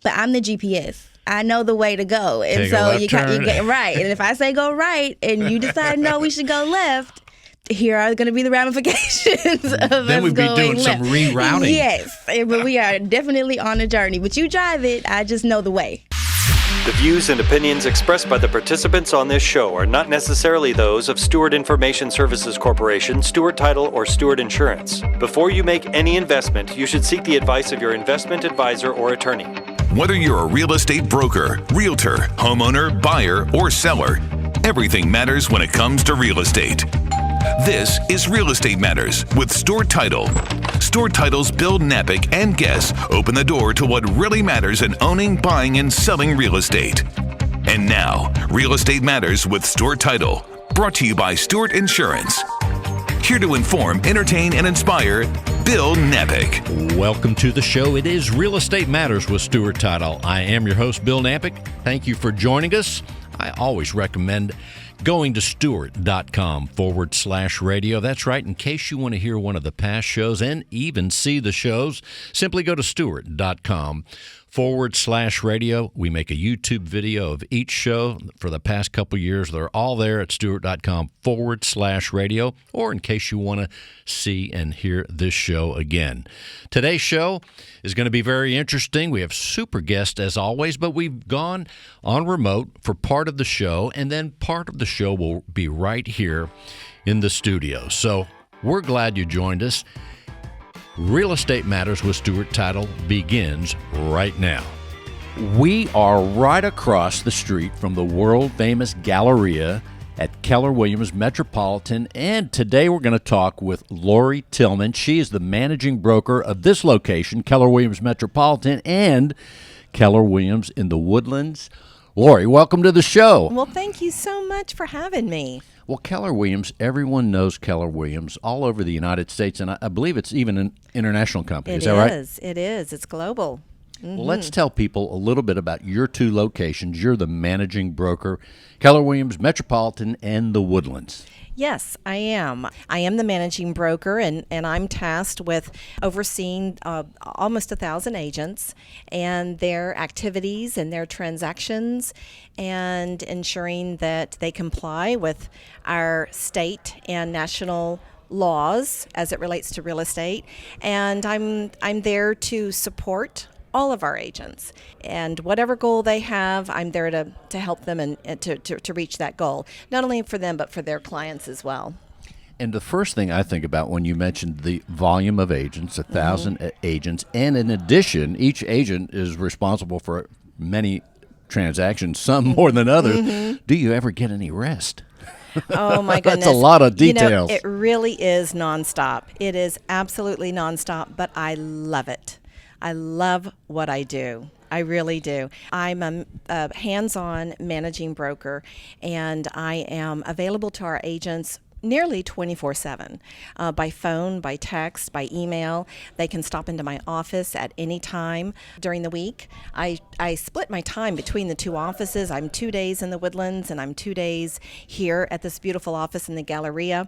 but I'm the GPS. I know the way to go. And Take a so left you turn. get right. And if I say go right and you decide, no, we should go left, here are going to be the ramifications of Then us we'd be going doing left. some rerouting. Yes, but we are definitely on a journey. But you drive it. I just know the way. The views and opinions expressed by the participants on this show are not necessarily those of Stewart Information Services Corporation, Stewart Title, or Stewart Insurance. Before you make any investment, you should seek the advice of your investment advisor or attorney. Whether you're a real estate broker, realtor, homeowner, buyer, or seller, everything matters when it comes to real estate. This is Real Estate Matters with Stewart Title. Stewart Title's Bill Napick and guests open the door to what really matters in owning, buying, and selling real estate. And now, Real Estate Matters with Stewart Title, brought to you by Stewart Insurance. Here to inform, entertain, and inspire, Bill Napick. Welcome to the show. It is Real Estate Matters with Stewart Title. I am your host, Bill Napick. Thank you for joining us. I always recommend going to stewart.com/radio. That's right. In case you want to hear one of the past shows and even see the shows, simply go to stewart.com/radio. We make a YouTube video of each show for the past couple years. They're all there at stewart.com/radio, or in case you want to see and hear this show again. Today's show is going to be very interesting. We have super guests as always, but we've gone on remote for part of the show, and then part of the show will be right here in the studio. So we're glad you joined us. Real Estate Matters with Stewart Title begins right now. We are right across the street from the world-famous Galleria at Keller Williams Metropolitan, and today we're going to talk with Lori Tillman. She is the managing broker of this location, Keller Williams Metropolitan, and Keller Williams in the Woodlands. Lori, welcome to the show. Well, thank you so much for having me. Well, Keller Williams, everyone knows Keller Williams all over the United States, and I believe it's even an international company. Is that right? It is. It's global. Mm-hmm. Well, let's tell people a little bit about your two locations. You're the managing broker, Keller Williams Metropolitan and the Woodlands. Yes, I am. I am the managing broker, and I'm tasked with overseeing almost 1,000 agents and their activities and their transactions, and ensuring that they comply with our state and national laws as it relates to real estate. And I'm there to support all of our agents, and whatever goal they have, I'm there to help them and to reach that goal, not only for them but for their clients as well. And the first thing I think about when you mentioned the volume of agents, 1,000 agents, and in addition, each agent is responsible for many transactions, some more than others. Do you ever get any rest? Oh, my goodness. That's a lot of details. It really is nonstop. It is absolutely nonstop, but I love it. I love what I do. I really do. I'm a hands-on managing broker, and I am available to our agents nearly 24/7, by phone, by text, by email. They can stop into my office at any time during the week. I split my time between the two offices. I'm 2 days in the Woodlands, and I'm 2 days here at this beautiful office in the Galleria.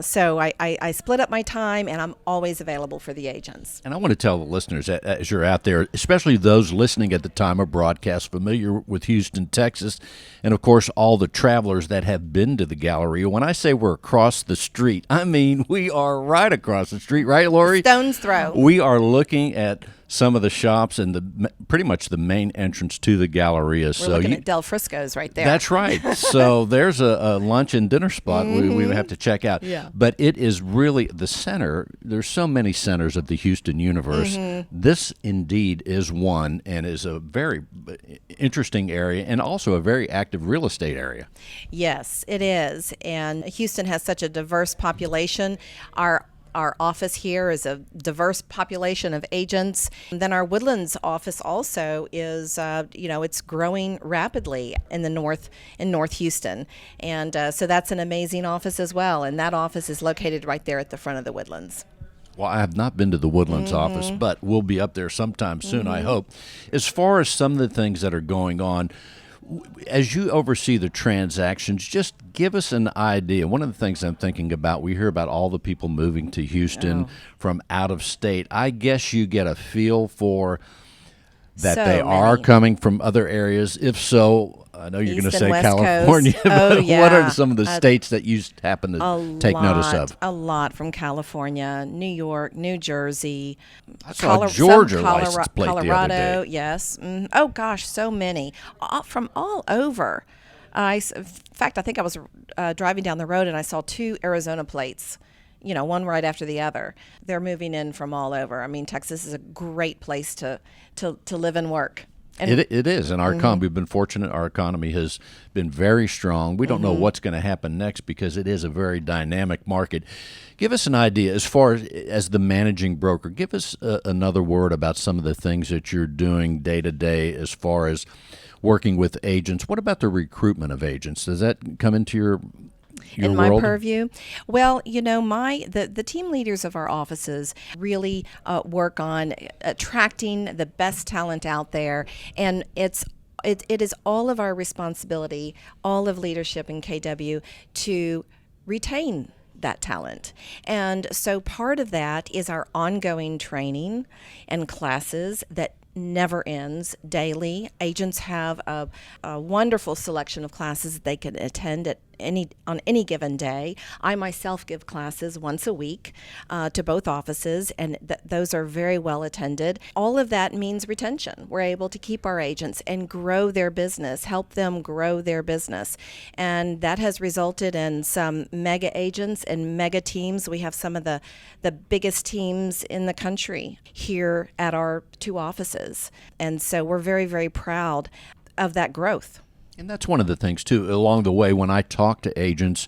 So I split up my time, and I'm always available for the agents. And I want to tell the listeners, as you're out there, especially those listening at the time of broadcast, familiar with Houston, Texas, and of course all the travelers that have been to the Galleria. When I say we're across the street, I mean we are right across the street, right, Lori? Stone's throw. We are looking at some of the shops and pretty much the main entrance to the Galleria. We're looking at Del Frisco's right there. That's right. So there's a lunch and dinner spot we have to check out. Yeah. But it is really the center. There's so many centers of the Houston universe. This indeed is one, and is a very interesting area, and also a very active real estate area. Yes, it is. And Houston has such a diverse population. Our office here is a diverse population of agents. And then our Woodlands office also is, it's growing rapidly in North Houston. And so that's an amazing office as well. And that office is located right there at the front of the Woodlands. Well, I have not been to the Woodlands office, but we'll be up there sometime soon, I hope. As far as some of the things that are going on, as you oversee the transactions, just give us an idea. One of the things I'm thinking about, we hear about all the people moving to Houston from out of state. I guess you get a feel for that So they are many. coming from other areas? If so, I know you're going to East and say West California, Coast. but Oh, what yeah. are some of the states that you happen to take notice of? A lot from California, New York, New Jersey. I saw a Georgia license plate the other Colorado, day. yes. Oh, gosh, so many. From all over. In fact, I think I was driving down the road and I saw 2 Arizona plates, one right after the other. They're moving in from all over. I mean, Texas is a great place to live and work. And It is, and we've been fortunate. Our economy has been very strong. We don't know what's going to happen next because it is a very dynamic market. Give us an idea as far as the managing broker. Give us another word about some of the things that you're doing day to day as far as working with agents. What about the recruitment of agents? Does that come into your in world? my purview? Well, the team leaders of our offices really work on attracting the best talent out there, and it is all of our responsibility, all of leadership in KW, to retain that talent. And so part of that is our ongoing training and classes that never ends daily. Agents have a wonderful selection of classes that they can attend on any given day. I myself give classes once a week to both offices, and those are very well attended. All of that means retention. We're able to keep our agents and grow their business, help them grow their business. And that has resulted in some mega agents and mega teams. We have some of the biggest teams in the country here at our 2 offices. And so we're very, very proud of that growth. And that's one of the things, too, along the way when I talk to agents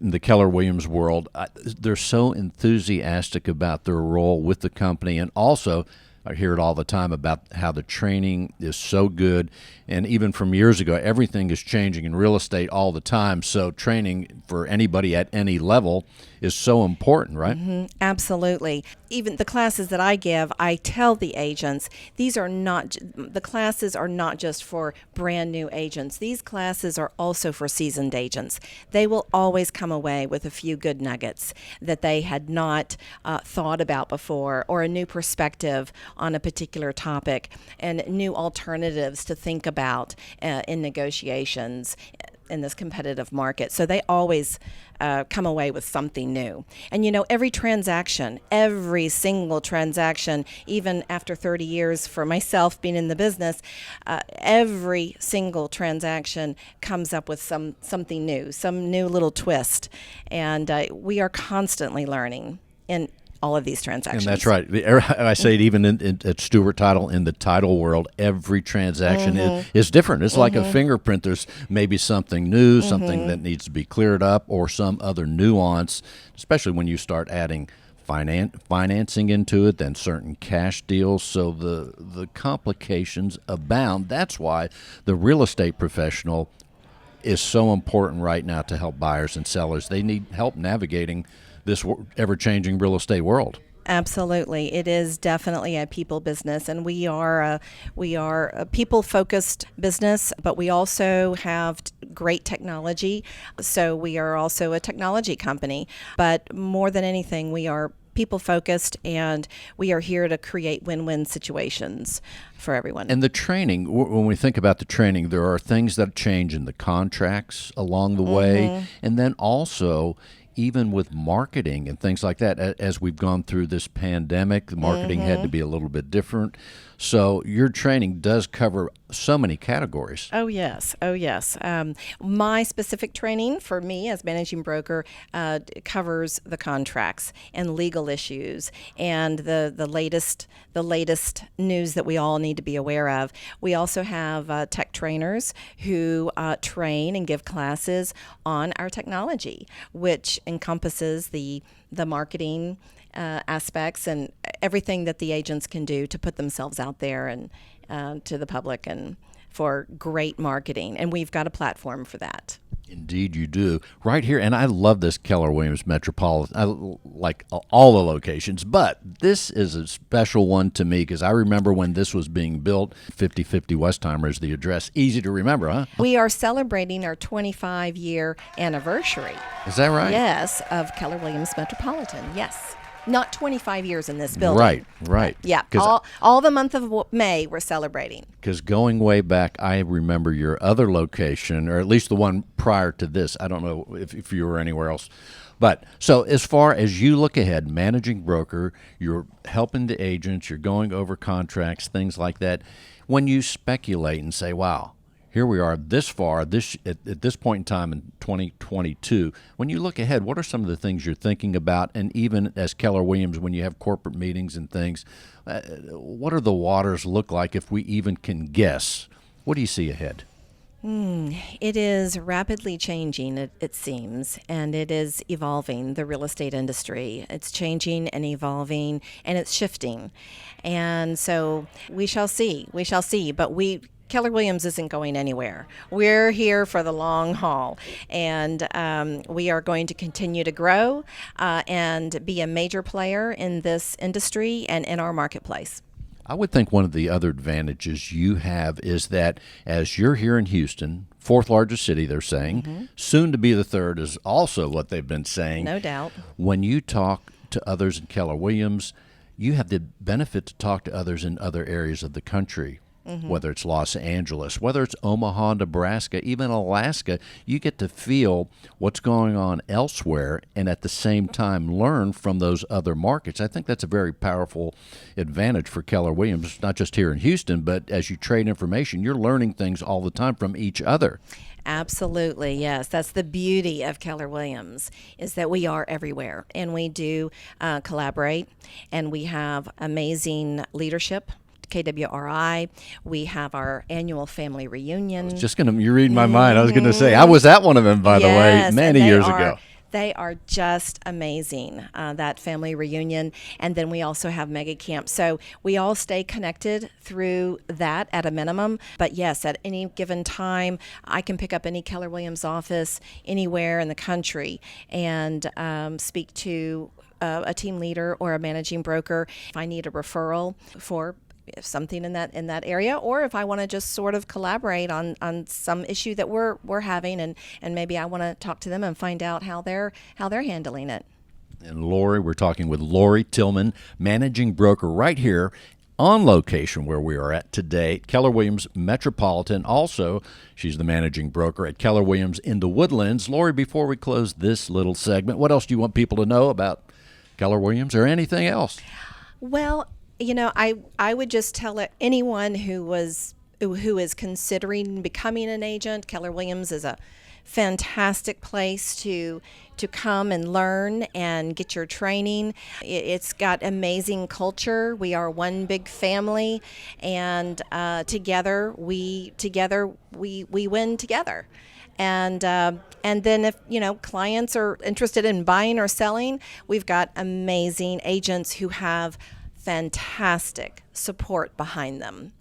in the Keller Williams world, they're so enthusiastic about their role with the company. And also, I hear it all the time about how the training is so good. And even from years ago, everything is changing in real estate all the time. So training for anybody at any level is so important, right? Mm-hmm. Absolutely. Even the classes that I give, I tell the agents, the classes are not just for brand new agents. These classes are also for seasoned agents. They will always come away with a few good nuggets that they had not thought about before, or a new perspective on a particular topic, and new alternatives to think about in negotiations in this competitive market. So they always come away with something new. And every single transaction, even after 30 years for myself being in the business, every single transaction comes up with something new, some new little twist. And we are constantly learning in all of these transactions. And that's right. I say it even at Stewart Title, in the title world, every transaction is different. It's like a fingerprint. There's maybe something new, something that needs to be cleared up, or some other nuance, especially when you start adding financing into it, then certain cash deals. So the complications abound. That's why the real estate professional is so important right now to help buyers and sellers. They need help navigating this ever-changing real estate world. Absolutely. It is definitely a people business, and we are a people-focused business, but we also have great technology. So we are also a technology company, but more than anything, we are people-focused, and we are here to create win-win situations for everyone. And the training, when we think about the training, there are things that change in the contracts along the way, and then also even with marketing and things like that. As we've gone through this pandemic, the marketing had to be a little bit different. So your training does cover so many categories. Oh, yes. Oh, yes. My specific training for me as managing broker covers the contracts and legal issues and the latest news that we all need to be aware of. We also have tech trainers who train and give classes on our technology, which encompasses the marketing aspects and everything that the agents can do to put themselves out there and to the public and for great marketing. And we've got a platform for that. Indeed, you do. Right here, and I love this Keller Williams Metropolitan. I like all the locations, but this is a special one to me because I remember when this was being built. 5050 Westheimer is the address. Easy to remember, huh? We are celebrating our 25-year anniversary. Is that right? Yes, of Keller Williams Metropolitan, yes. not 25 years in this building. Right. Yeah, all the month of May we're celebrating. Because going way back, I remember your other location, or at least the one prior to this. I don't know if you were anywhere else. But so as far as you look ahead, managing broker, you're helping the agents, you're going over contracts, things like that. When you speculate and say, wow, here we are this far, at this point in time in 2022, when you look ahead, what are some of the things you're thinking about? And even as Keller Williams, when you have corporate meetings and things, what do the waters look like if we even can guess? What do you see ahead? It is rapidly changing, it seems, and it is evolving, the real estate industry. It's changing and evolving, and it's shifting. And so we shall see. But Keller Williams isn't going anywhere. We're here for the long haul, and we are going to continue to grow and be a major player in this industry and in our marketplace. I would think one of the other advantages you have is that as you're here in Houston, fourth largest city, they're saying, soon to be the third is also what they've been saying. No doubt. When you talk to others in Keller Williams, you have the benefit to talk to others in other areas of the country. Whether it's Los Angeles, whether it's Omaha, Nebraska, even Alaska, you get to feel what's going on elsewhere and at the same time learn from those other markets. I think that's a very powerful advantage for Keller Williams, not just here in Houston, but as you trade information, you're learning things all the time from each other. Absolutely, yes. That's the beauty of Keller Williams, is that we are everywhere, and we do collaborate, and we have amazing leadership. KWRI. We have our annual family reunion. You're reading my mind. I was going to say, I was at one of them, by the way, many years ago. They are just amazing, that family reunion. And then we also have mega camp. So we all stay connected through that at a minimum. But yes, at any given time, I can pick up any Keller Williams office anywhere in the country and speak to a team leader or a managing broker if I need a referral for something in that area, or if I want to just sort of collaborate on some issue that we're having, and maybe I want to talk to them and find out how they're handling it. And Lori, we're talking with Lori Tillman, managing broker right here on location where we are at today, Keller Williams Metropolitan. Also, she's the managing broker at Keller Williams in the Woodlands. Lori, before we close this little segment, what else do you want people to know about Keller Williams or anything else? Well, I would just tell anyone who is considering becoming an agent, Keller Williams is a fantastic place to come and learn and get your training. It's got amazing culture. We are one big family, and together we win together. And then if clients are interested in buying or selling, we've got amazing agents who have fantastic support behind them.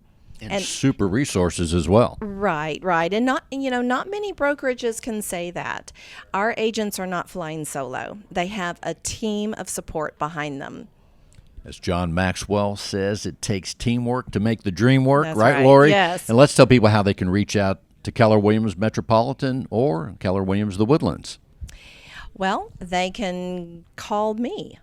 And super resources as well. Right. And not many brokerages can say that. Our agents are not flying solo. They have a team of support behind them. As John Maxwell says, it takes teamwork to make the dream work. That's right, Lori? Yes. And let's tell people how they can reach out to Keller Williams Metropolitan or Keller Williams The Woodlands. Well, they can call me.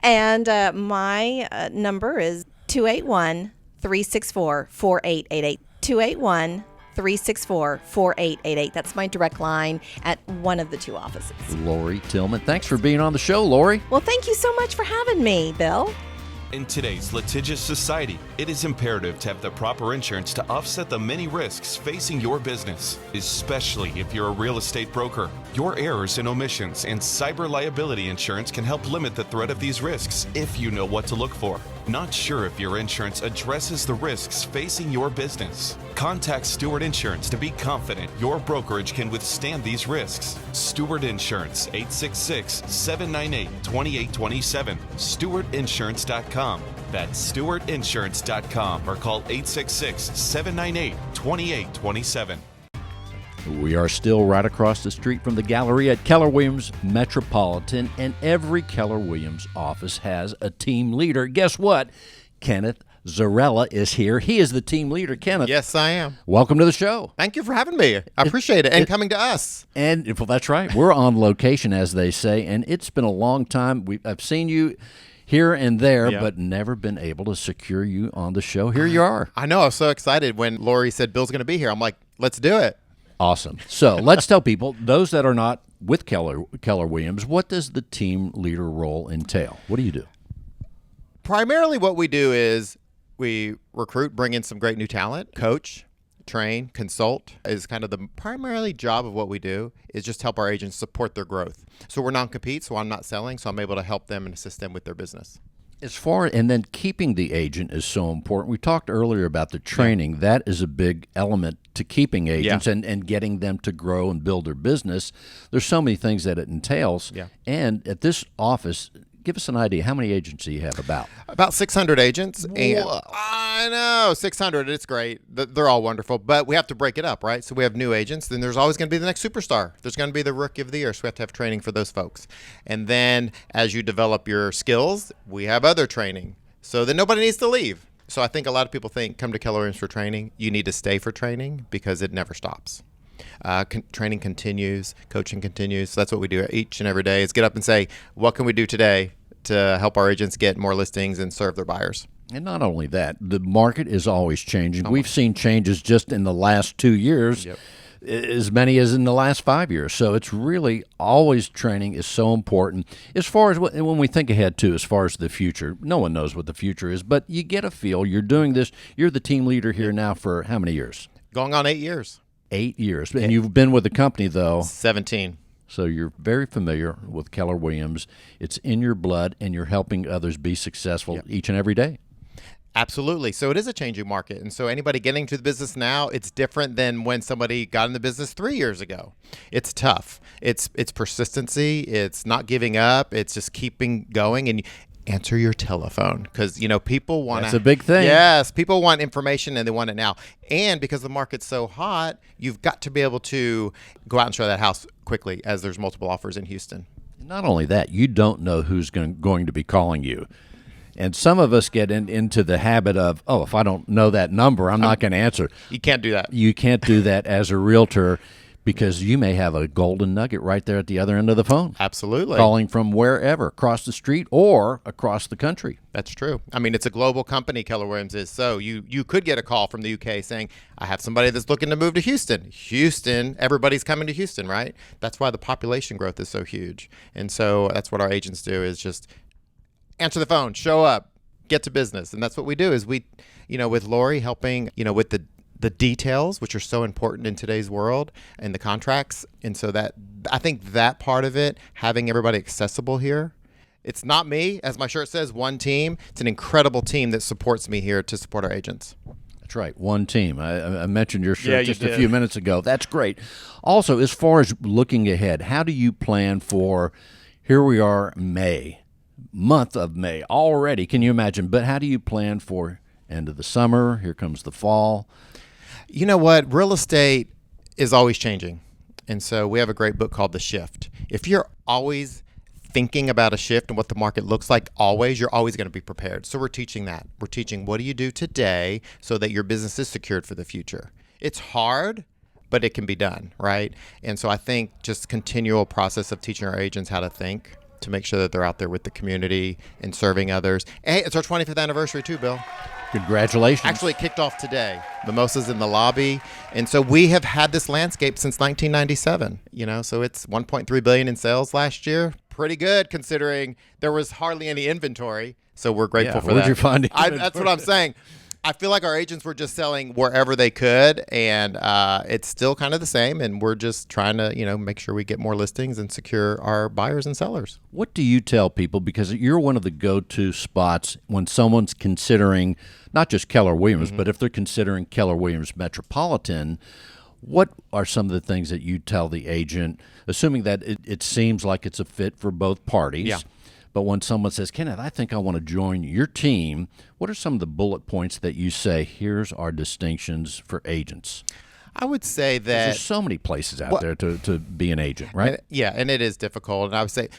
And my number is 281-364-4888. 281-364-4888. That's my direct line at one of the two offices. Lori Tillman, thanks for being on the show, Lori. Well, thank you so much for having me, Bill. In today's litigious society, it is imperative to have the proper insurance to offset the many risks facing your business, especially if you're a real estate broker. Your errors and omissions and cyber liability insurance can help limit the threat of these risks if you know what to look for. Not sure if your insurance addresses the risks facing your business? Contact Stewart Insurance to be confident your brokerage can withstand these risks. Stewart Insurance, 866-798-2827. StewartInsurance.com. That's StewartInsurance.com or call 866-798-2827. We are still right across the street from the gallery at Keller Williams Metropolitan, and every Keller Williams office has a team leader. Guess what? Kenneth Zarella is here. He is the team leader. Kenneth. Yes, I am. Welcome to the show. Thank you for having me. I appreciate it. And coming to us. And well, that's right. We're on location, as they say, and it's been a long time. I've seen you here and there, but never been able to secure you on the show. Here you are. I know. I was so excited when Lori said Bill's going to be here. I'm like, let's do it. Awesome. So let's tell people, those that are not with Keller Williams, what does the team leader role entail? What do you do? Primarily what we do is we recruit, bring in some great new talent, coach, train, consult is kind of the primarily job of what we do is just help our agents support their growth. So we're non-compete, so I'm not selling, so I'm able to help them and assist them with their business. And then keeping the agent is so important. We talked earlier about the training. Yeah. That is a big element to keeping agents and getting them to grow and build their business. There's so many things that it entails. Yeah. And at this office, give us an idea. How many agents do you have about? About 600 agents. And I know, 600. It's great. They're all wonderful. But we have to break it up, right? So we have new agents. Then there's always going to be the next superstar. There's going to be the rookie of the year. So we have to have training for those folks. And then as you develop your skills, we have other training. So then nobody needs to leave. So I think a lot of people think, come to Keller Williams for training. You need to stay for training because it never stops. Training continues. Coaching continues. So that's what we do each and every day is get up and say, what can we do today to help our agents get more listings and serve their buyers? And not only that, the market is always changing. We've seen changes just in the last 2 years, as many as in the last 5 years. So it's really always training is so important. As far as when we think ahead, too, as far as the future, no one knows what the future is, but you get a feel. You're doing this. You're the team leader here now for how many years? Going on 8 years. 8 years. And you've been with the company, though. 17. So you're very familiar with Keller Williams. It's in your blood, and you're helping others be successful each and every day. Absolutely. So it is a changing market. And so anybody getting to the business now, it's different than when somebody got in the business 3 years ago. It's tough. It's persistency. It's not giving up. It's just keeping going. And answer your telephone because, people want That's a big thing. Yes. People want information and they want it now. And because the market's so hot, you've got to be able to go out and show that house quickly as there's multiple offers in Houston. Not only that, you don't know who's going to be calling you. And some of us get into the habit of, if I don't know that number, I'm not going to answer. You can't do that. You can't do that as a realtor because you may have a golden nugget right there at the other end of the phone. Absolutely. Calling from wherever, across the street or across the country. That's true. I mean, it's a global company, Keller Williams is. So you could get a call from the UK saying, I have somebody that's looking to move to Houston. Houston, everybody's coming to Houston, right? That's why the population growth is so huge. And so that's what our agents do is just answer the phone, show up, get to business. And that's what we do is we, with Lori helping, with the details, which are so important in today's world, and the contracts. And so that I think that part of it, having everybody accessible here, it's not me, as my shirt says, one team. It's an incredible team that supports me here to support our agents. That's right, one team. I mentioned your shirt just a few minutes ago. That's great. Also, as far as looking ahead, how do you plan for, here we are, month of May already, can you imagine? But how do you plan for end of the summer? Here comes the fall. You know what? Real estate is always changing. And so we have a great book called The Shift. If you're always thinking about a shift and what the market looks like you're always going to be prepared. So we're teaching that. We're teaching what do you do today so that your business is secured for the future. It's hard, but it can be done, right? And so I think just continual process of teaching our agents how to think to make sure that they're out there with the community and serving others. Hey, it's our 25th anniversary too, Bill. Congratulations. Actually, it kicked off today. Mimosas in the lobby. And so we have had this landscape since 1997, so it's $1.3 billion in sales last year. Pretty good considering there was hardly any inventory. So we're grateful for that. Where'd you find it? That's what I'm saying. I feel like our agents were just selling wherever they could, and it's still kind of the same, and we're just trying to, make sure we get more listings and secure our buyers and sellers. What do you tell people, because you're one of the go-to spots when someone's considering not just Keller Williams, but if they're considering Keller Williams Metropolitan, what are some of the things that you tell the agent, assuming that it seems like it's a fit for both parties? Yeah. But when someone says, Kenneth, I think I want to join your team, what are some of the bullet points that you say, here's our distinctions for agents? I would say that there's so many places out there to be an agent, right? And it is difficult. And I would say,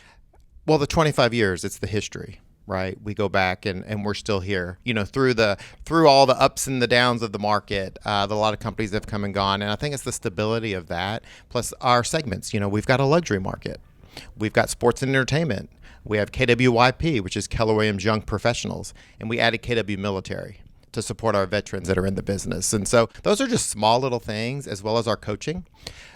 the 25 years, it's the history, right? We go back and we're still here, through all the ups and the downs of the market. A lot of companies have come and gone, and I think it's the stability of that, plus our segments. We've got a luxury market, we've got sports and entertainment, we have KWYP, which is Keller Williams Young Professionals, and we added KW Military to support our veterans that are in the business. And so those are just small little things, as well as our coaching.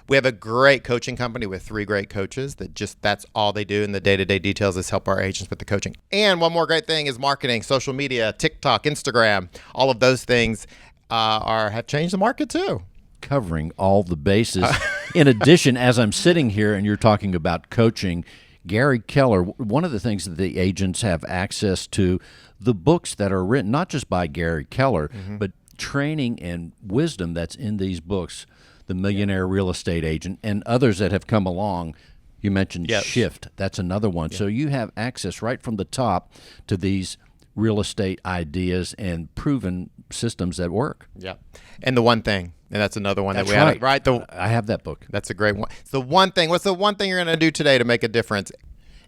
We have a great coaching company with 3 great coaches that's all they do in the day-to-day details is help our agents with the coaching. And one more great thing is marketing, social media, TikTok, Instagram, all of those things have changed the market too. Covering all the bases. In addition, as I'm sitting here and you're talking about coaching, Gary Keller, one of the things that the agents have access to, the books that are written, not just by Gary Keller, but training and wisdom that's in these books, The Millionaire Real Estate Agent, and others that have come along. You mentioned Shift. That's another one. So you have access right from the top to these real estate ideas and proven systems that work. Yeah. And the one thing, and that's another one That's that we right. have. Right. I have that book. That's a great one. It's the one thing. What's the one thing you're going to do today to make a difference?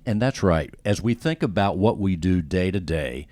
And that's right. As we think about what we do day to day,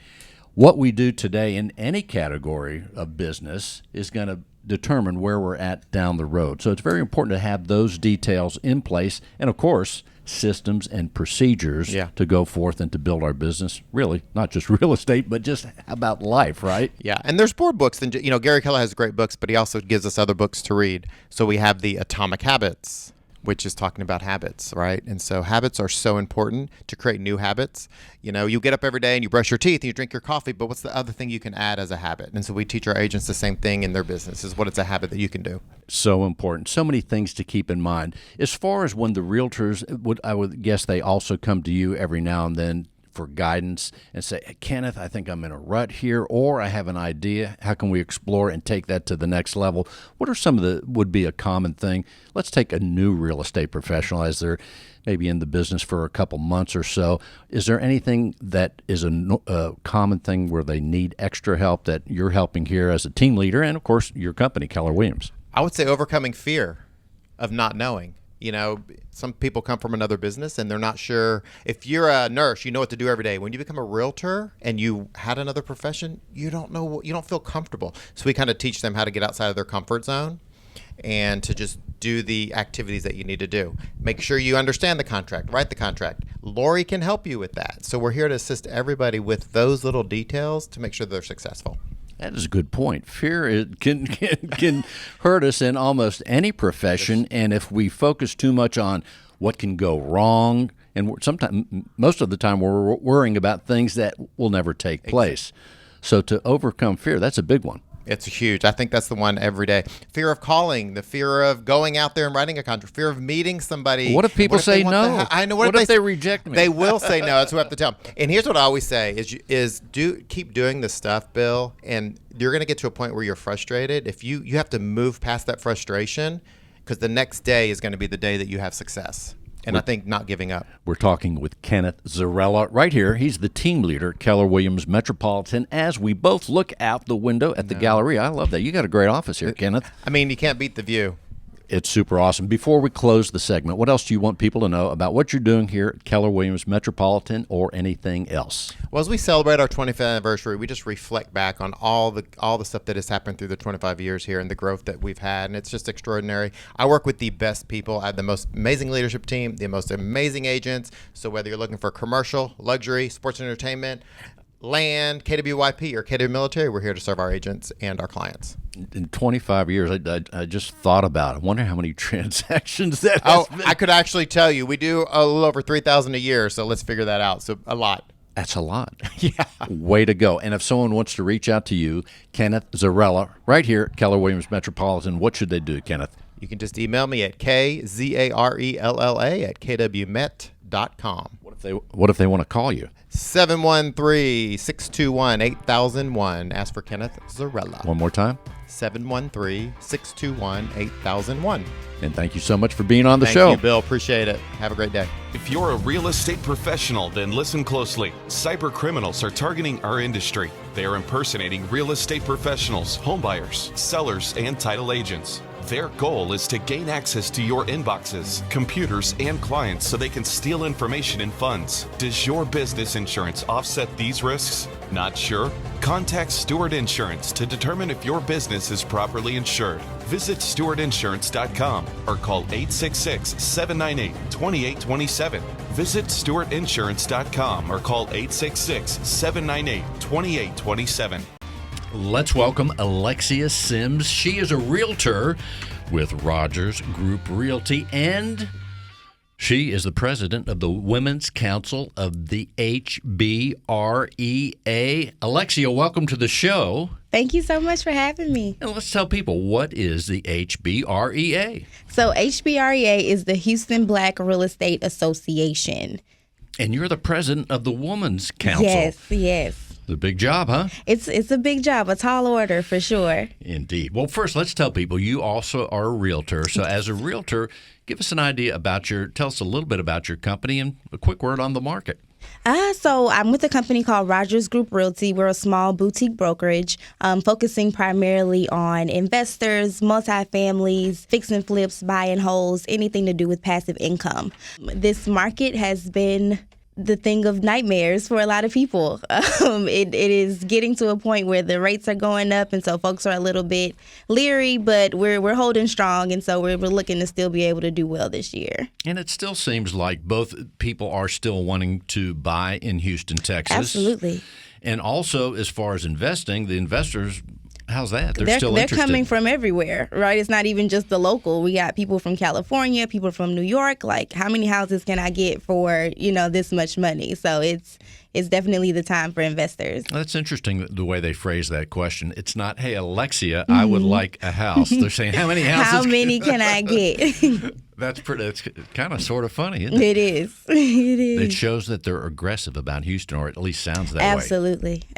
what we do today in any category of business is going to determine where we're at down the road. So it's very important to have those details in place, and of course, systems and procedures to go forth and to build our business. Really, not just real estate, but just about life, right? Yeah, and there's more books than Gary Keller has great books, but he also gives us other books to read. So we have the Atomic Habits, which is talking about habits, right? And so habits are so important to create new habits. You get up every day and you brush your teeth and you drink your coffee, but what's the other thing you can add as a habit? And so we teach our agents the same thing in their business, is what it's a habit that you can do. So important. So many things to keep in mind. As far as when the realtors, I would guess they also come to you every now and then for guidance and say, hey, Kenneth, I think I'm in a rut here, or I have an idea. How can we explore and take that to the next level? What are some of would be a common thing? Let's take a new real estate professional as they're maybe in the business for a couple months or so. Is there anything that is a common thing where they need extra help that you're helping here as a team leader and, of course, your company, Keller Williams? I would say overcoming fear of not knowing. Some people come from another business and they're not sure. If you're a nurse, you know what to do every day. When you become a realtor and you had another profession, you don't feel comfortable. So we kind of teach them how to get outside of their comfort zone and to just do the activities that you need to do. Make sure you understand the contract, write the contract. Lori can help you with that. So we're here to assist everybody with those little details to make sure they're successful. That is a good point. Fear can hurt us in almost any profession, and if we focus too much on what can go wrong, and sometimes, most of the time, we're worrying about things that will never take place. So to overcome fear, that's a big one. It's huge. I think that's the one every day. Fear of calling, the fear of going out there and writing a contract, fear of meeting somebody. What if people say no? I know. What if they reject me? They will say no. That's what I have to tell them. And here's what I always say is keep doing the stuff, Bill, and you're going to get to a point where you're frustrated. If you have to move past that frustration, because the next day is going to be the day that you have success. And I think not giving up. We're talking with Kenneth Zarella right here. He's the team leader, Keller Williams Metropolitan, as we both look out the window at the Galleria. I love that. You got a great office here, Kenneth. I mean, you can't beat the view. It's super awesome. Before we close the segment, what else do you want people to know about what you're doing here at Keller Williams Metropolitan or anything else? Well, as we celebrate our 25th anniversary, we just reflect back on all the stuff that has happened through the 25 years here and the growth that we've had, and it's just extraordinary. I work with the best people. I have the most amazing leadership team, the most amazing agents. So whether you're looking for commercial, luxury, sports and entertainment, land, KWYP, or KW Military, we're here to serve our agents and our clients. In 25 years, I just thought about it. I wonder how many transactions that has been. I could actually tell you. We do a little over 3,000 a year, so let's figure that out. So a lot. That's a lot. Yeah. Way to go. And if someone wants to reach out to you, Kenneth Zarella, right here at Keller Williams Metropolitan, what should they do, Kenneth? You can just email me at kzarella@kwmet.com. What if they want to call you? 713-621-8001. Ask for Kenneth Zarella. One more time. 713-621-8001. And thank you so much for being on the show. Thank you, Bill. Appreciate it. Have a great day. If you're a real estate professional, then listen closely. Cyber criminals are targeting our industry. They are impersonating real estate professionals, homebuyers, sellers, and title agents. Their goal is to gain access to your inboxes, computers, and clients so they can steal information and funds. Does your business insurance offset these risks? Not sure? Contact Stewart Insurance to determine if your business is properly insured. Visit stewartinsurance.com or call 866-798-2827. Visit stewartinsurance.com or call 866-798-2827. Let's welcome Alexia Sims. She is a realtor with Rogers Group Realty, and she is the president of the Women's Council of the Hbrea. Alexia, welcome to the show. Thank you so much for having me. And let's tell people, what is the Hbrea? So Hbrea is the Houston Black Real Estate Association. And you're the president of the Women's Council. Yes. It's a big job, huh? It's a big job, a tall order for sure. Indeed. Well, first, let's tell people you also are a realtor. So as a realtor, give us an idea about tell us a little bit about your company and a quick word on the market. So I'm with a company called Rogers Group Realty. We're a small boutique brokerage focusing primarily on investors, multifamilies, fix and flips, buy and holds, anything to do with passive income. This market has been the thing of nightmares for a lot of people. It is getting to a point where the rates are going up, and so folks are a little bit leery, but we're holding strong, and so we're looking to still be able to do well this year. And it still seems like both people are still wanting to buy in Houston, Texas. Absolutely. And also, as far as investing, the investors, how's that? They're still they're interested. coming from everywhere, right? It's not even just the local. We got people from California, people from New York. Like, how many houses can I get for, this much money? So it's definitely the time for investors. That's interesting, the way they phrase that question. It's not, hey, Alexia, I would like a house. They're saying, how many houses? How many can I get? That's kind of sort of funny, isn't it? It is. It is. It shows that they're aggressive about Houston, or at least sounds that way.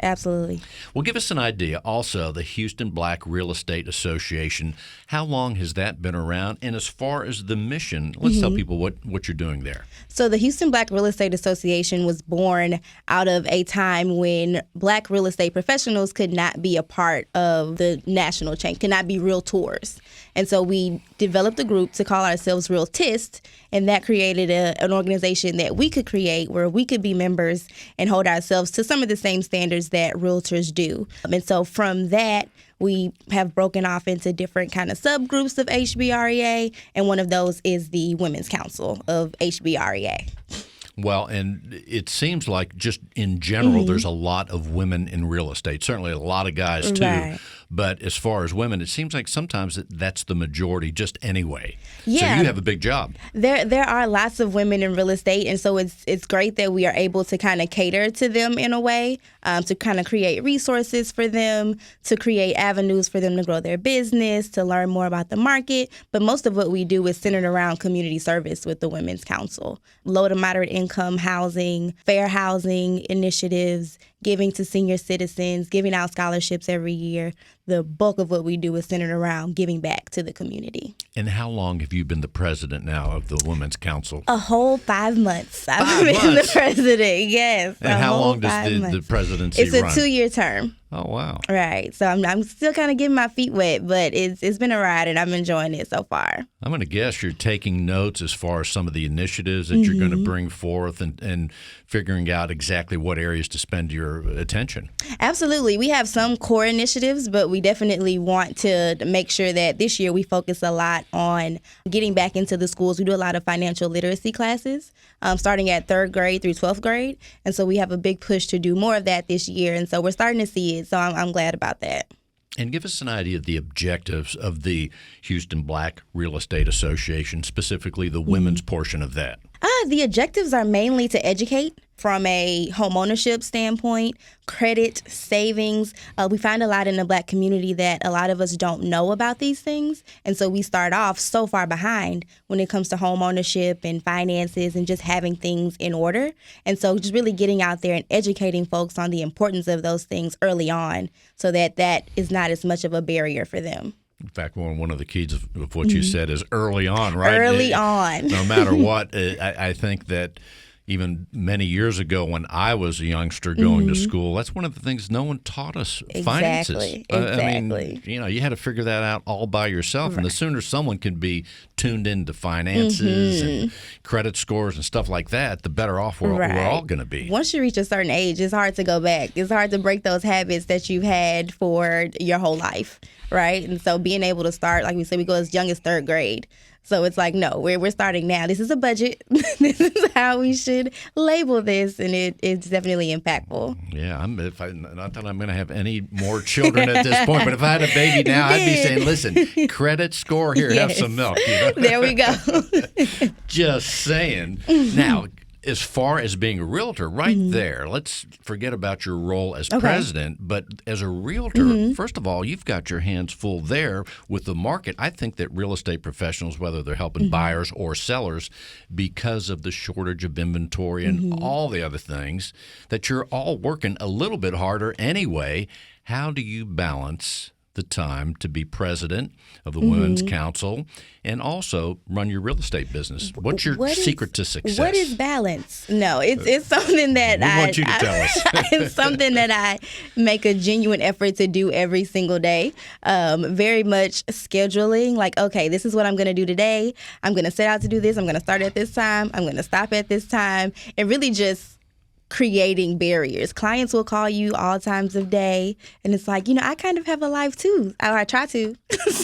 Absolutely. Well, give us an idea. Also, the Houston Black Real Estate Association, how long has that been around? And as far as the mission, let's tell people what you're doing there. So the Houston Black Real Estate Association was born out of a time when Black real estate professionals could not be a part of the national chain, could not be realtors. And so we developed a group to call ourselves Realtist, and that created an organization that we could create where we could be members and hold ourselves to some of the same standards that realtors do. And so from that, we have broken off into different kind of subgroups of HBREA, and one of those is the Women's Council of HBREA. Well, and it seems like just in general, there's a lot of women in real estate. Certainly a lot of guys, too. Right. But as far as women, it seems like sometimes that's the majority just anyway. Yeah. So you have a big job. There are lots of women in real estate, and so it's great that we are able to kind of cater to them in a way, to kind of create resources for them, to create avenues for them to grow their business, to learn more about the market. But most of what we do is centered around community service with the Women's Council. Low to moderate income housing, fair housing initiatives, giving to senior citizens, giving out scholarships every year. The bulk of what we do is centered around giving back to the community. And how long have you been the president now of the Women's Council? A whole 5 months. I've been the president, yes. And how long does the presidency run? It's a 2-year term. Oh, wow. Right. So I'm still kind of getting my feet wet, but it's been a ride, and I'm enjoying it so far. I'm going to guess you're taking notes as far as some of the initiatives that you're going to bring forth and figuring out exactly what areas to spend your attention. Absolutely. We have some core initiatives, but we definitely want to make sure that this year we focus a lot on getting back into the schools. We do a lot of financial literacy classes, starting at 3rd grade through 12th grade. And so we have a big push to do more of that this year. And so we're starting to see it. So I'm glad about that. And give us an idea of the objectives of the Houston Black Real Estate Association, specifically the women's portion of that. The objectives are mainly to educate from a home ownership standpoint, credit, savings. We find a lot in the Black community that a lot of us don't know about these things. And so we start off so far behind when it comes to home ownership and finances and just having things in order. And so just really getting out there and educating folks on the importance of those things early on so that that is not as much of a barrier for them. In fact, one of the keys of what you said is early on, right? Early on. No matter what, I think that even many years ago when I was a youngster going to school, that's one of the things no one taught us, finances. Exactly. I mean, you had to figure that out all by yourself. Right. And the sooner someone can be tuned into finances and credit scores and stuff like that, the better off we're all going to be. Once you reach a certain age, it's hard to go back. It's hard to break those habits that you've had for your whole life, right? And so being able to start, like we said, we go as young as 3rd grade. So it's like, no, we're starting now. This is a budget. This is how we should label this, and it's definitely impactful. Yeah, not that I'm going to have any more children at this point, but if I had a baby now, I'd be saying, listen, credit score here, have some milk. There we go. Just saying. Now, as far as being a realtor, right there, let's forget about your role as president, but as a realtor, first of all, you've got your hands full there with the market. I think that real estate professionals, whether they're helping buyers or sellers, because of the shortage of inventory and all the other things, that you're all working a little bit harder anyway. How do you balance the time to be president of the Women's Council and also run your real estate business? What's your secret to success? What is balance? No, it's something that we want you to tell us. It's something that I make a genuine effort to do every single day. Very much scheduling, like, okay, this is what I'm going to do today. I'm going to set out to do this. I'm going to start at this time. I'm going to stop at this time. And really just creating barriers. Clients will call you all times of day, and it's like, I kind of have a life too. I try to.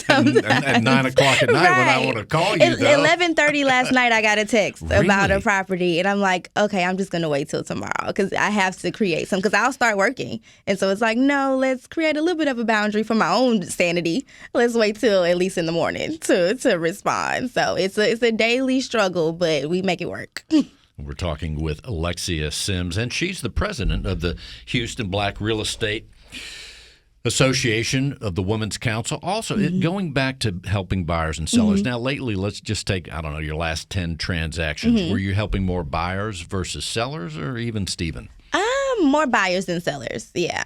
At 9 o'clock at night when I want to call you, At 11:30 last night, I got a text Really? about a property, and I'm like, okay, I'm just going to wait till tomorrow because I have to create some, because I'll start working. And so it's like, no, let's create a little bit of a boundary for my own sanity. Let's wait till at least in the morning to respond. So it's a daily struggle, but we make it work. We're talking with Alexia Sims, and she's the president of the Houston Black Real Estate Association of the Women's Council. Also, going back to helping buyers and sellers. Now, lately, let's just take, your last 10 transactions. Were you helping more buyers versus sellers, or even Steven? More buyers than sellers, yeah.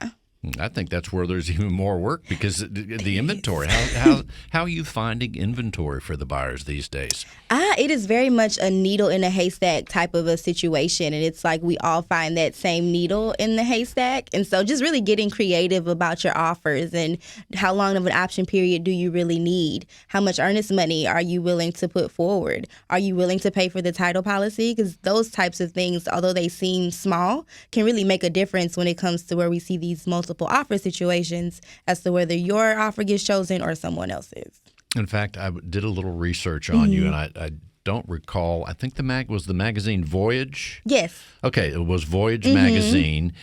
I think that's where there's even more work because the inventory. How are you finding inventory for the buyers these days? It is very much a needle in a haystack type of a situation. And it's like we all find that same needle in the haystack. And so just really getting creative about your offers and how long of an option period do you really need? How much earnest money are you willing to put forward? Are you willing to pay for the title policy? Because those types of things, although they seem small, can really make a difference when it comes to where we see these multiple offer situations as to whether your offer gets chosen or someone else's. In fact, I did a little research on you, and I don't recall. I think was the magazine Voyage? Yes. Okay, it was Voyage magazine,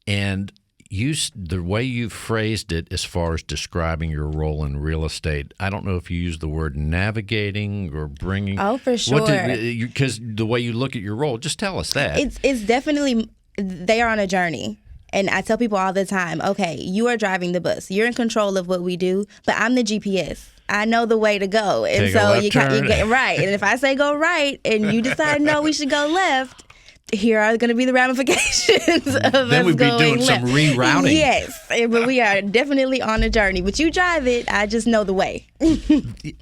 and the way you phrased it as far as describing your role in real estate, I don't know if you used the word navigating or bringing. Oh, for sure. Because the way you look at your role, just tell us that. It's definitely, they are on a journey. And I tell people all the time, okay, you are driving the bus. You're in control of what we do, but I'm the GPS. I know the way to go. And Take a left turn. Get right. And if I say go right and you decide, no, we should go left, here are going to be the ramifications of then us we'd be going doing left. some rerouting. Yes, but we are definitely on a journey. But you drive it. I just know the way.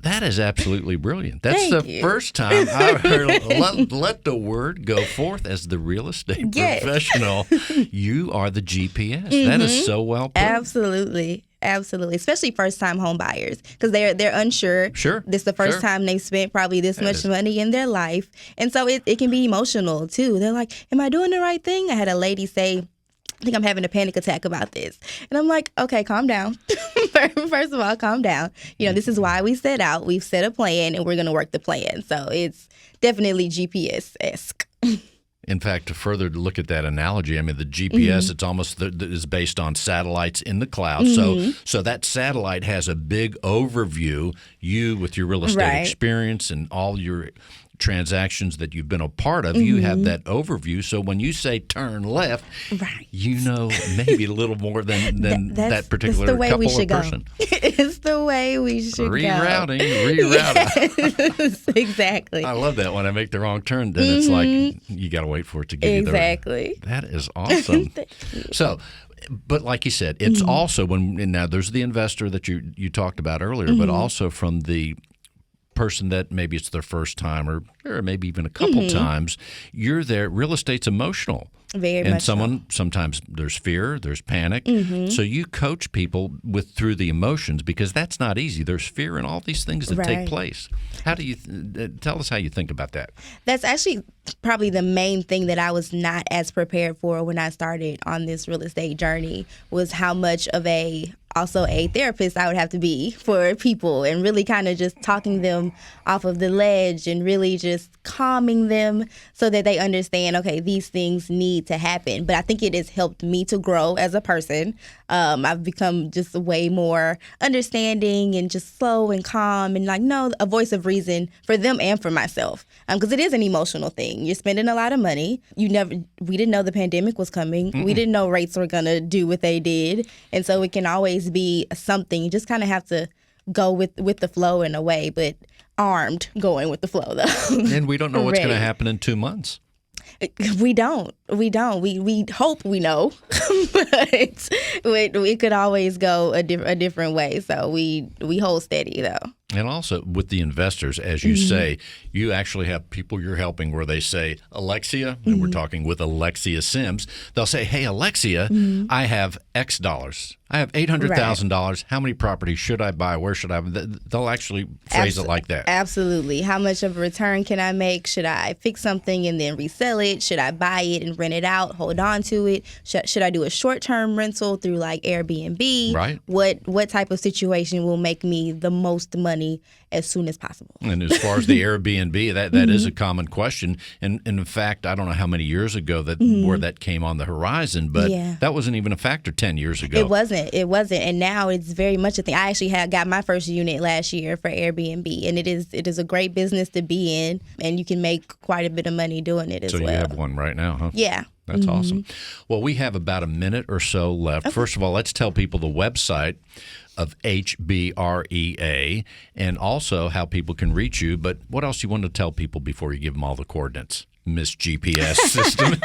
That is absolutely brilliant. That's Thank the you. first time I heard let the word go forth as the real estate professional. You are the GPS. That is so well put. Absolutely. Absolutely, especially first-time home buyers because they're unsure. Sure, this is the first time they've spent probably this much money in their life, and so it can be emotional too. They're like, "Am I doing the right thing?" I had a lady say, "I think I'm having a panic attack about this," and I'm like, "Okay, calm down. First of all, calm down. This is why we set out. We've set a plan, and we're going to work the plan. So it's definitely GPS-esque." In fact, to further look at that analogy, I mean, the GPS, it's almost is based on satellites in the cloud. So that satellite has a big overview. You, with your real estate experience and all your transactions that you've been a part of, you have that overview. So when you say turn left, you know maybe a little more than that particular couple or person. It's the way we should Rerouting. Yes, exactly. I love that when I make the wrong turn. Then it's like you got to wait for it to give you the right. That is awesome. So, but like you said, it's also now there's the investor that you talked about earlier, but also from the person that maybe it's their first time or maybe even a couple times, you're there. Real estate's emotional. Very and much so. sometimes there's fear, there's panic. So you coach people through the emotions because that's not easy. There's fear and all these things that take place. How do you tell us how you think about that? That's actually probably the main thing that I was not as prepared for when I started on this real estate journey, was how much of also a therapist I would have to be for people, and really kind of just talking them off of the ledge and really just calming them so that they understand, okay, these things need to happen. But I think it has helped me to grow as a person. I've become just way more understanding and just slow and calm and a voice of reason for them and for myself. Because it is an emotional thing. You're spending a lot of money. We didn't know the pandemic was coming. We didn't know rates were going to do what they did. And so it can always be something. You just kind of have to go with the flow in a way, but armed going with the flow, though. And we don't know what's going to happen in 2 months. We don't. We hope we know, but it could always go a different way. So we hold steady, though. And also with the investors, as you say, you actually have people you're helping where they say, Alexia, and we're talking with Alexia Sims, they'll say, hey, Alexia, I have X dollars. I have $800,000. How many properties should I buy? Where should I? They'll actually phrase it like that. Absolutely. How much of a return can I make? Should I fix something and then resell it? Should I buy it and rent it out, hold on to it? Should I do a short-term rental through like Airbnb? Right. What type of situation will make me the most money as soon as possible? And as far as the Airbnb, that is a common question. And in fact, I don't know how many years ago where that came on the horizon, but that wasn't even a factor 10 years ago. It wasn't. And now it's very much a thing. I actually got my first unit last year for Airbnb, and it is a great business to be in, and you can make quite a bit of money doing it as well. So you have one right now, huh? Yeah. That's awesome. Well, we have about a minute or so left. Okay. First of all, let's tell people the website of Hbrea and also how people can reach you. But what else you want to tell people before you give them all the coordinates? Miss GPS system. See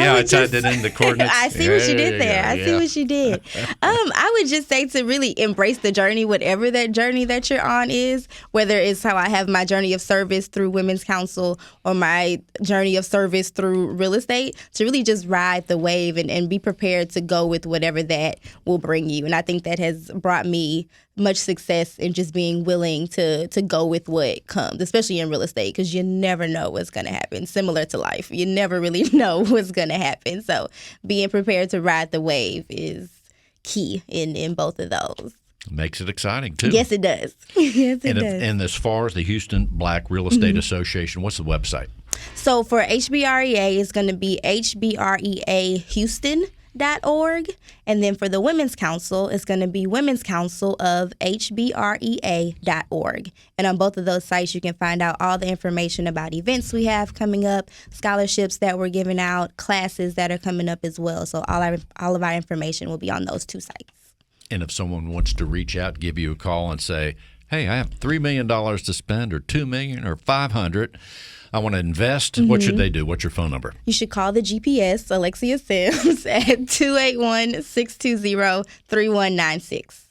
how I tied that in the coordinates? I see what you did there. I see what you did. I would just say to really embrace the journey, whatever that journey that you're on is, whether it's how I have my journey of service through Women's Council or my journey of service through real estate, to really just ride the wave and be prepared to go with whatever that will bring you. And I think that has brought me much success in just being willing to go with what comes, especially in real estate, because you never know what's going to happen. Similar to life, you never really know what's going to happen. So being prepared to ride the wave is key in both of those. Makes it exciting, too. Yes, it does. Yes, it does. And as far as the Houston Black Real Estate Association, what's the website? So for Hbrea, it's going to be hbreahouston.org. And then for the Women's Council, it's going to be Women's Council of hbrea.org. And on both of those sites, you can find out all the information about events we have coming up, scholarships that we're giving out, classes that are coming up as well. So all of our information will be on those two sites. And if someone wants to reach out, give you a call and say, hey, I have $3 million to spend or $2 million or $500, I want to invest, what should they do? What's your phone number? You should call the GPS, Alexia Sims, at 281-620-3196.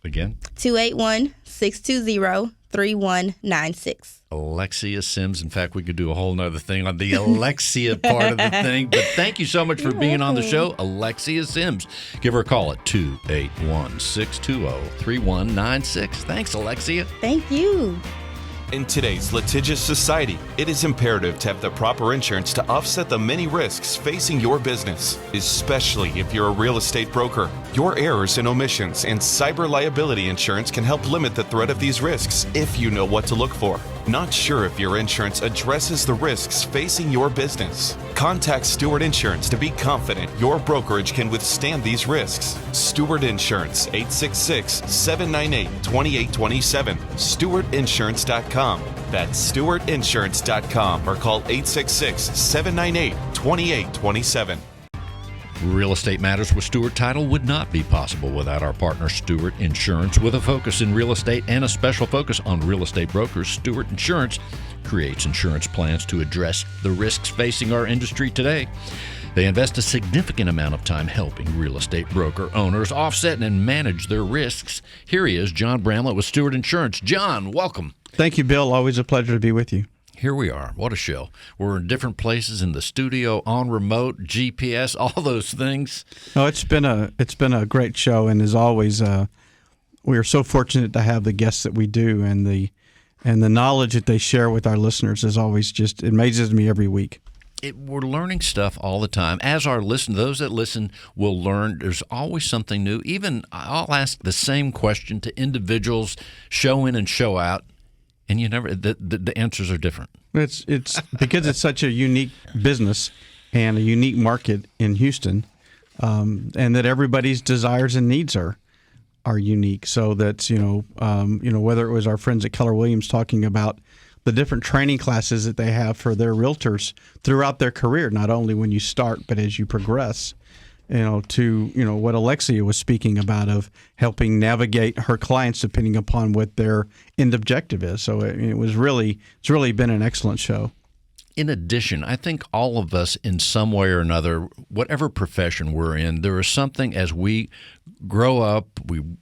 Again? 281-620-3196. Alexia Sims. In fact, we could do a whole nother thing on the Alexia part of the thing. But thank you so much for being on the show, Alexia Sims. Give her a call at 281-620-3196. Thanks, Alexia. Thank you. In today's litigious society, it is imperative to have the proper insurance to offset the many risks facing your business, especially if you're a real estate broker. Your errors and omissions and cyber liability insurance can help limit the threat of these risks if you know what to look for. Not sure if your insurance addresses the risks facing your business? Contact Stewart Insurance to be confident your brokerage can withstand these risks. Stewart Insurance, 866-798-2827. StewartInsurance.com. That's StewartInsurance.com or call 866-798-2827. Real Estate Matters with Stewart Title would not be possible without our partner Stewart Insurance. With a focus in real estate and a special focus on real estate brokers, Stewart Insurance creates insurance plans to address the risks facing our industry today. They invest a significant amount of time helping real estate broker owners offset and manage their risks. Here he is, John Bramlett with Stewart Insurance. John, welcome. Thank you, Bill. Always a pleasure to be with you. Here we are. What a show. We're in different places in the studio, on remote, GPS, all those things. No, it's been a great show, and as always, we are so fortunate to have the guests that we do, and the knowledge that they share with our listeners is always just it amazes me every week. We're learning stuff all the time. As our those that listen will learn. There's always something new. Even I'll ask the same question to individuals, show in and show out. And you never the answers are different. It's because it's such a unique business and a unique market in Houston, and that everybody's desires and needs are unique. So that's whether it was our friends at Keller Williams talking about the different training classes that they have for their realtors throughout their career, not only when you start but as you progress. To what Alexia was speaking about of helping navigate her clients depending upon what their end objective is. So it's really been an excellent show. In addition, I think all of us in some way or another, whatever profession we're in, there is something as we grow up,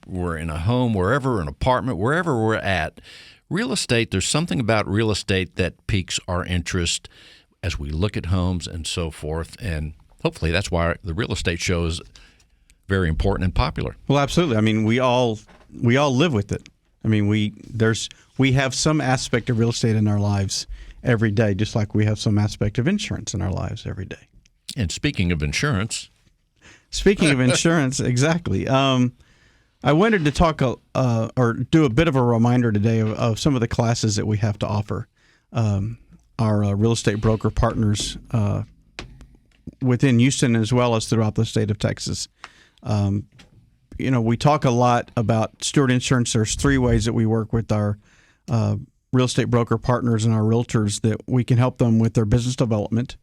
we're in a home, wherever, an apartment, wherever we're at, real estate, there's something about real estate that piques our interest as we look at homes and so forth. And hopefully that's why the real estate show is very important and popular. Well, absolutely. I mean, we all live with it. I mean, we have some aspect of real estate in our lives every day, just like we have some aspect of insurance in our lives every day. And speaking of insurance. Exactly. I wanted to talk or do a bit of a reminder today of some of the classes that we have to offer our real estate broker partners within Houston as well as throughout the state of Texas. We talk a lot about Stewart Insurance. There's three ways that we work with our real estate broker partners and our realtors that we can help them with their business development.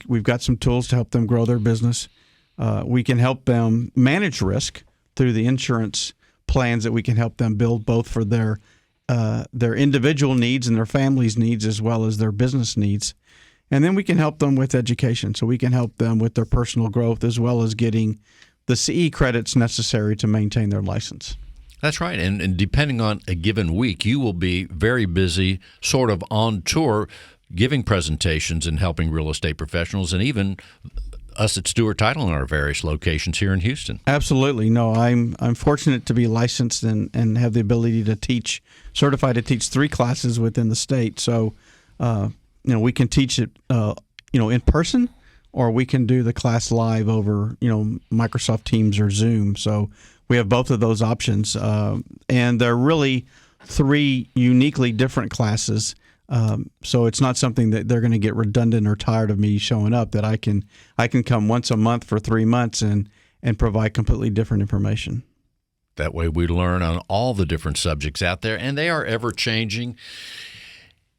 We've got some tools to help them grow their business. We can help them manage risk through the insurance plans that we can help them build both for their individual needs and their family's needs as well as their business needs. And then we can help them with education. So we can help them with their personal growth as well as getting the CE credits necessary to maintain their license. That's right. And depending on a given week, you will be very busy, sort of on tour, giving presentations and helping real estate professionals and even us at Stewart Title in our various locations here in Houston. Absolutely. No, I'm fortunate to be licensed and have the ability to teach, certified to teach 3 classes within the state. So, we can teach it, in person, or we can do the class live over, Microsoft Teams or Zoom. So we have both of those options. And they're really 3 uniquely different classes. So it's not something that they're going to get redundant or tired of me showing up, that I can come once a month for 3 months and provide completely different information. That way we learn on all the different subjects out there, and they are ever changing.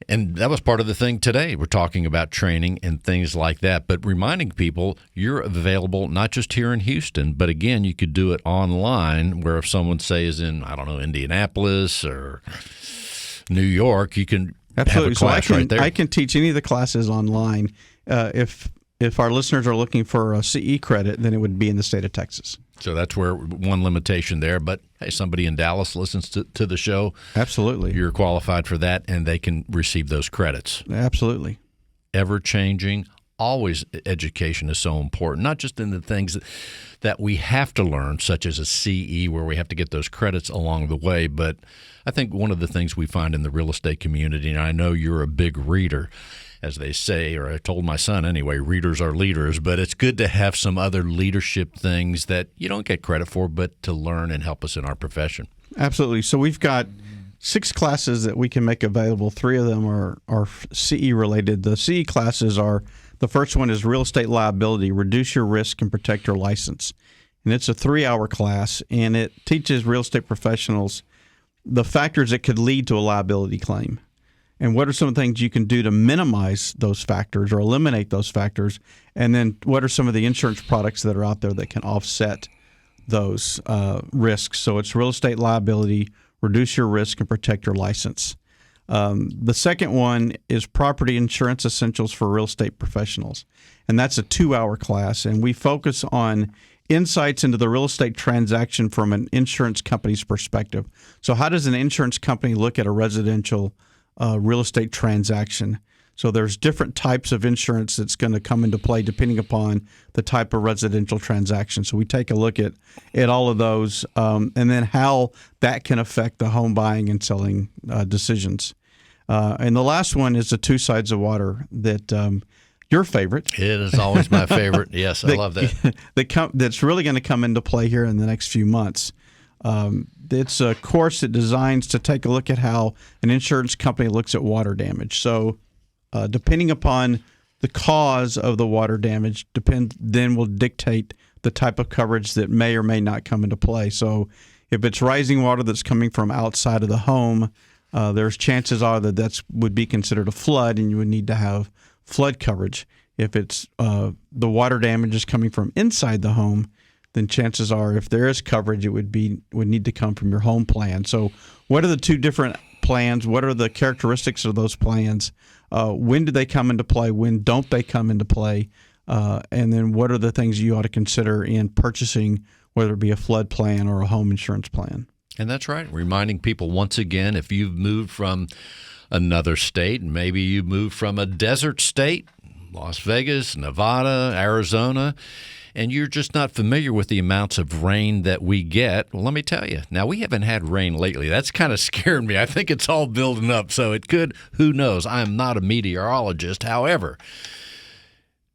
And that was part of the thing today. We're talking about training and things like that, but reminding people you're available not just here in Houston, but again, you could do it online where if someone, say, is in, Indianapolis or New York, you can absolutely have a class right there. I can teach any of the classes online. If our listeners are looking for a CE credit, then it would be in the state of Texas. So that's where one limitation there. But, hey, somebody in Dallas listens to the show. Absolutely. You're qualified for that, and they can receive those credits. Absolutely. Ever-changing. Always education is so important, not just in the things that we have to learn, such as a CE, where we have to get those credits along the way. But I think one of the things we find in the real estate community, and I know you're a big reader, as they say, or I told my son anyway, readers are leaders, but it's good to have some other leadership things that you don't get credit for, but to learn and help us in our profession. Absolutely. So we've got 6 classes that we can make available. 3 of them are CE related. The CE classes are, the first one is Real Estate Liability, Reduce Your Risk and Protect Your License. And it's a 3-hour class, and it teaches real estate professionals the factors that could lead to a liability claim. And what are some of the things you can do to minimize those factors or eliminate those factors? And then what are some of the insurance products that are out there that can offset those risks? So it's real estate liability, reduce your risk, and protect your license. The second one is Property Insurance Essentials for Real Estate Professionals, and that's a 2-hour class, and we focus on insights into the real estate transaction from an insurance company's perspective. So how does an insurance company look at a residential real estate transaction? So there's different types of insurance that's going to come into play depending upon the type of residential transaction. So we take a look at all of those and then how that can affect the home buying and selling decisions. And the last one is the two sides of water that your favorite. It is always my favorite. Yes, I love that. That's really going to come into play here in the next few months. It's a course that designs to take a look at how an insurance company looks at water damage. So depending upon the cause of the water damage, then will dictate the type of coverage that may or may not come into play. So if it's rising water that's coming from outside of the home, there's chances are that would be considered a flood, and you would need to have flood coverage. If it's the water damage is coming from inside the home, then chances are, if there is coverage, it would need to come from your home plan. So what are the two different plans? What are the characteristics of those plans? When do they come into play? When don't they come into play? And then what are the things you ought to consider in purchasing, whether it be a flood plan or a home insurance plan? And that's right. Reminding people once again, if you've moved from another state, maybe you moved from a desert state, Las Vegas, Nevada, Arizona, and you're just not familiar with the amounts of rain that we get, well, let me tell you. Now, we haven't had rain lately. That's kind of scared me. I think it's all building up, so it could. Who knows? I'm not a meteorologist. However,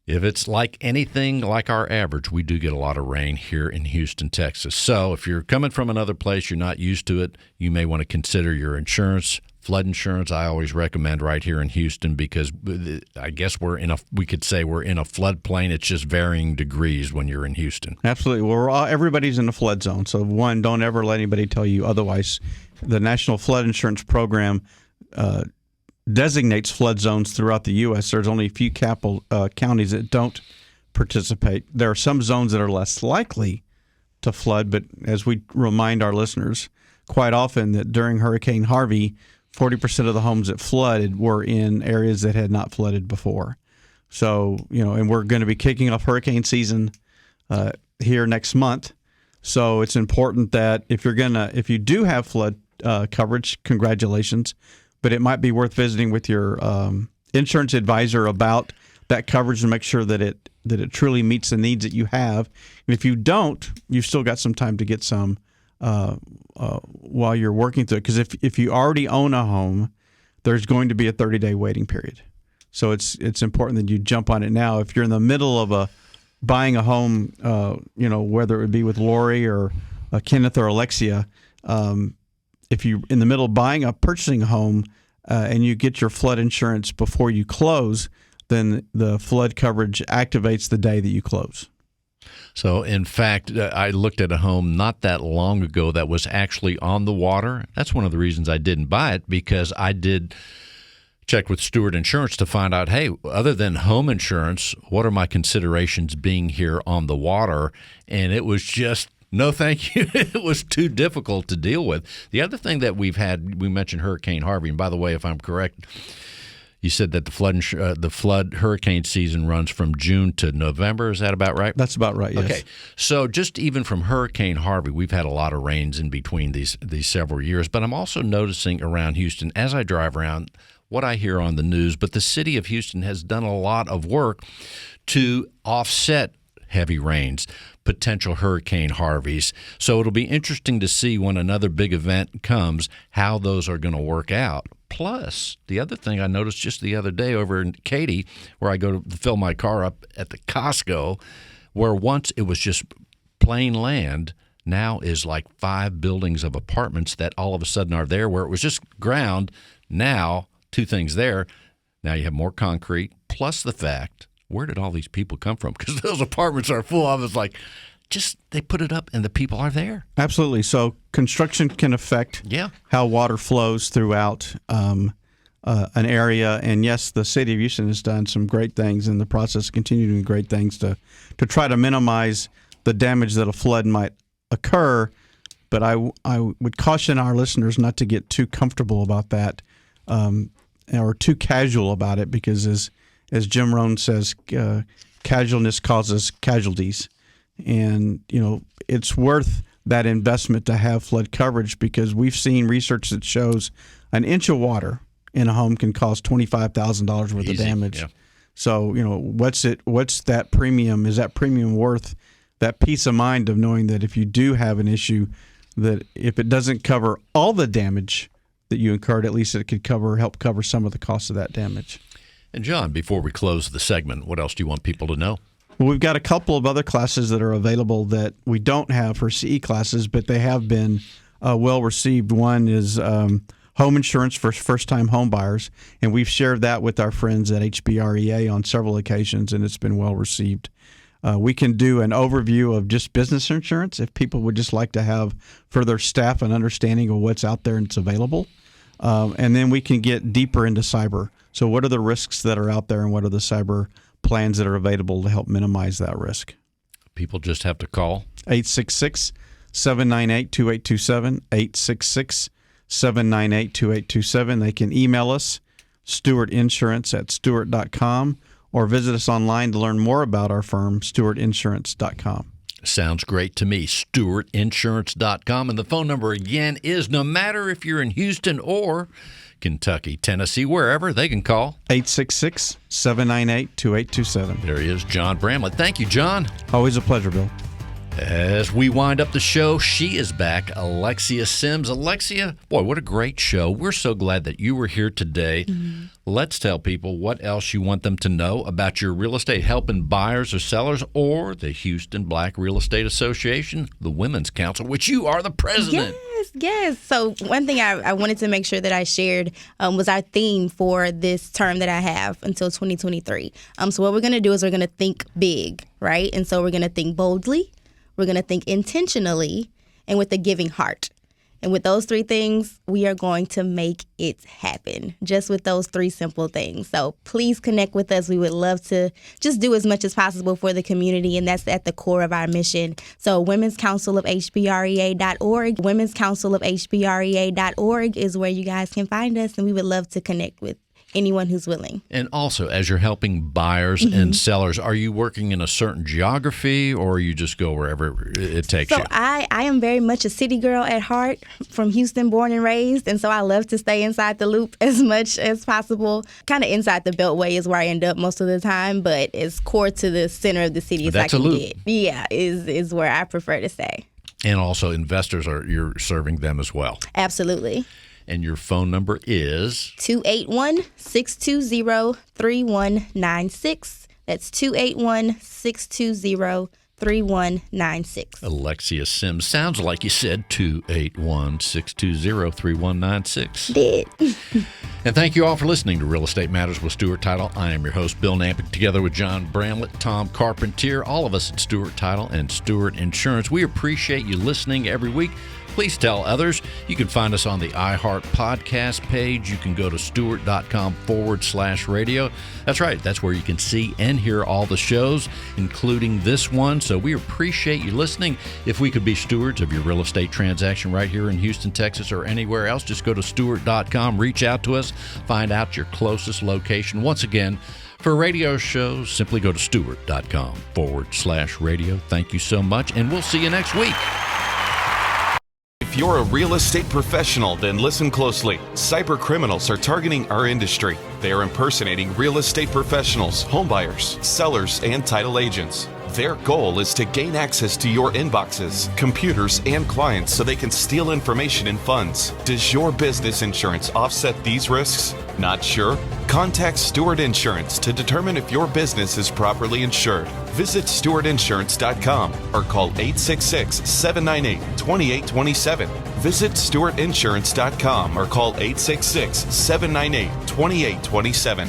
if it's like anything like our average, we do get a lot of rain here in Houston, Texas. So if you're coming from another place, you're not used to it, you may want to consider your insurance. Flood insurance, I always recommend right here in Houston, because I guess we could say we're in a floodplain. It's just varying degrees when you're in Houston. Absolutely. Well, everybody's in a flood zone. So one, don't ever let anybody tell you otherwise. The National Flood Insurance Program designates flood zones throughout the U.S. There's only a few counties that don't participate. There are some zones that are less likely to flood, but as we remind our listeners quite often that during Hurricane Harvey, 40% of the homes that flooded were in areas that had not flooded before. So, and we're going to be kicking off hurricane season here next month. So it's important that if you do have flood coverage, congratulations, but it might be worth visiting with your insurance advisor about that coverage and make sure that it truly meets the needs that you have. And if you don't, you've still got some time to get some while you're working through it. Because if you already own a home, there's going to be a 30-day waiting period. So it's important that you jump on it now. If you're in the middle of buying a home, whether it would be with Lori or Kenneth or Alexia, if you're in the middle of purchasing a home and you get your flood insurance before you close, then the flood coverage activates the day that you close. So, in fact, I looked at a home not that long ago that was actually on the water. That's one of the reasons I didn't buy it, because I did check with Stewart Insurance to find out, hey, other than home insurance, what are my considerations being here on the water? And it was just, no thank you. It was too difficult to deal with. The other thing that we mentioned Hurricane Harvey, and by the way, if I'm correct, you said that the flood hurricane season runs from June to November. Is that about right? That's about right, yes. Okay. So just even from Hurricane Harvey, we've had a lot of rains in between these several years. But I'm also noticing around Houston, as I drive around, what I hear on the news, but the city of Houston has done a lot of work to offset heavy rains, potential Hurricane Harveys. So it'll be interesting to see when another big event comes, how those are going to work out. Plus, the other thing I noticed just the other day over in Katy, where I go to fill my car up at the Costco, where once it was just plain land, now is like 5 buildings of apartments that all of a sudden are there, where it was just ground. Now, 2 things there. Now you have more concrete, plus the fact, where did all these people come from? Because those apartments are full. I was like, they put it up and the people are there. Absolutely. So construction can affect how water flows throughout an area. And yes, the city of Houston has done some great things in the process, continue doing great things to try to minimize the damage that a flood might occur. But I would caution our listeners not to get too comfortable about that. or too casual about it, because as Jim Rohn says, casualness causes casualties. And, it's worth that investment to have flood coverage, because we've seen research that shows an inch of water in a home can cause $25,000 worth of damage. Yeah. So, what's that premium? Is that premium worth that peace of mind of knowing that if you do have an issue, that if it doesn't cover all the damage that you incurred, at least it could help cover some of the cost of that damage. And John, before we close the segment, what else do you want people to know? Well, we've got a couple of other classes that are available that we don't have for CE classes, but they have been well received. One is home insurance for first-time home buyers, and we've shared that with our friends at Hbrea on several occasions, and it's been well received. We can do an overview of just business insurance if people would just like to have further staff and understanding of what's out there and it's available. And then we can get deeper into cyber. So what are the risks that are out there, and what are the cyber plans that are available to help minimize that risk? People just have to call 866-798-2827, 866-798-2827. They can email us, stewartinsurance@stewart.com, or visit us online to learn more about our firm, stewartinsurance.com. Sounds great to me. StewartInsurance.com. And the phone number again is, no matter if you're in Houston or Kentucky, Tennessee, wherever, they can call 866-798-2827. There he is, John Bramlett. Thank you, John. Always a pleasure, Bill. As we wind up the show, she is back, Alexia Sims. Alexia, boy, what a great show. We're so glad that you were here today. Mm-hmm. Let's tell people what else you want them to know about your real estate, helping buyers or sellers, or the Houston Black Real Estate Association, the Women's Council, which you are the president. Yes. So one thing I wanted to make sure that I shared was our theme for this term that I have until 2023. So what we're going to do is we're going to think big, right? And so we're going to think boldly. We're going to think intentionally, and with a giving heart. And with those three things, we are going to make it happen, just with those three simple things. So please connect with us. We would love to just do as much as possible for the community, and that's at the core of our mission. So Women's Council of Hbrea.org, Women's Council of Hbrea.org is where you guys can find us, and we would love to connect with anyone who's willing. And also, as you're helping buyers and sellers, are you working in a certain geography, or you just go wherever it takes you? So I am very much a city girl at heart, from Houston, born and raised, and so I love to stay inside the loop as much as possible. Kind of inside the Beltway is where I end up most of the time, but as core to the center of the city as I can get. Yeah, is where I prefer to stay. And also, investors, you're serving them as well. Absolutely. And your phone number is? 281-620-3196. That's 281-620-3196. Alexia Sims. Sounds like you said 281-620-3196. Did. And thank you all for listening to Real Estate Matters with Stewart Title. I am your host, Bill Nampick, together with John Bramlett, Tom Carpentier, all of us at Stewart Title and Stewart Insurance. We appreciate you listening every week. Please tell others. You can find us on the iHeart podcast page. You can go to stewart.com/radio. That's right. That's where you can see and hear all the shows, including this one. So we appreciate you listening. If we could be stewards of your real estate transaction right here in Houston, Texas, or anywhere else, just go to stewart.com, reach out to us, find out your closest location. Once again, for radio shows, simply go to stewart.com/radio. Thank you so much, and we'll see you next week. If you're a real estate professional, then listen closely. Cyber criminals are targeting our industry. They are impersonating real estate professionals, homebuyers, sellers, and title agents. Their goal is to gain access to your inboxes, computers, and clients so they can steal information and funds. Does your business insurance offset these risks? Not sure? Contact Stewart Insurance to determine if your business is properly insured. Visit stewartinsurance.com or call 866-798-2827. Visit stewartinsurance.com or call 866-798-2827.